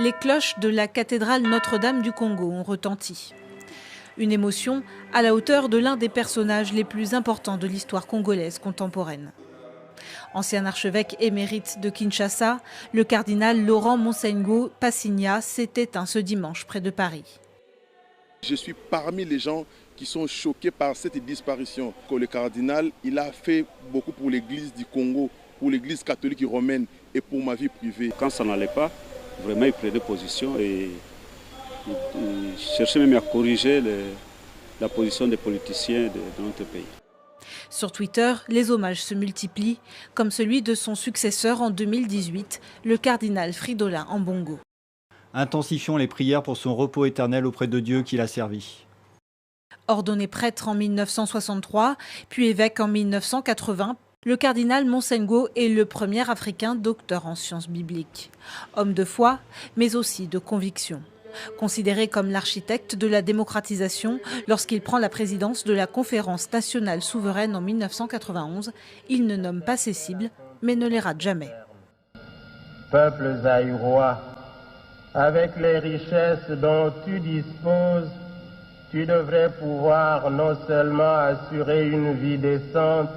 les cloches de la cathédrale Notre-Dame du Congo ont retenti. Une émotion à la hauteur de l'un des personnages les plus importants de l'histoire congolaise contemporaine. Ancien archevêque émérite de Kinshasa, le cardinal Laurent Monsengo Passigna s'est éteint ce dimanche près de Paris. Je suis parmi les gens qui sont choqués par cette disparition. Le cardinal, il a fait beaucoup pour l'église du Congo, pour l'église catholique et romaine et pour ma vie privée. Quand ça n'allait pas, vraiment il prenait position et il cherchait même à corriger la position des politiciens de notre pays. Sur Twitter, les hommages se multiplient, comme celui de son successeur en 2018, le cardinal Fridolin Ambongo. Intensifions les prières pour son repos éternel auprès de Dieu qui l'a servi. Ordonné prêtre en 1963, puis évêque en 1980, le cardinal Monsengo est le premier Africain docteur en sciences bibliques. Homme de foi, mais aussi de conviction. Considéré comme l'architecte de la démocratisation, lorsqu'il prend la présidence de la Conférence nationale souveraine en 1991, il ne nomme pas ses cibles, mais ne les rate jamais. Peuples aïrois, avec les richesses dont tu disposes, tu devrais pouvoir non seulement assurer une vie décente,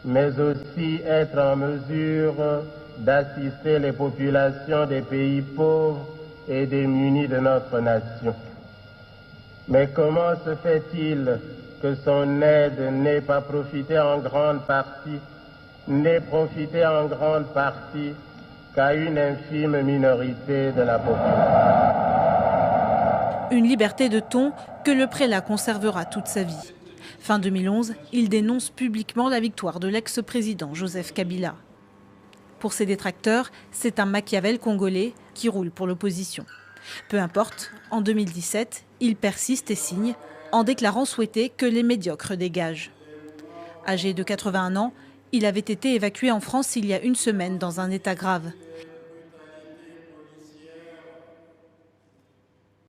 mais aussi être en mesure d'assister les populations des pays pauvres et démunis de notre nation. Mais comment se fait-il que son aide n'ait profité en grande partie qu'à une infime minorité de la population? Une liberté de ton que le prélat conservera toute sa vie. Fin 2011, il dénonce publiquement la victoire de l'ex-président Joseph Kabila. Pour ses détracteurs, c'est un Machiavel congolais qui roule pour l'opposition. Peu importe, en 2017, il persiste et signe en déclarant souhaiter que les médiocres dégagent. Âgé de 81 ans, il avait été évacué en France il y a une semaine dans un état grave.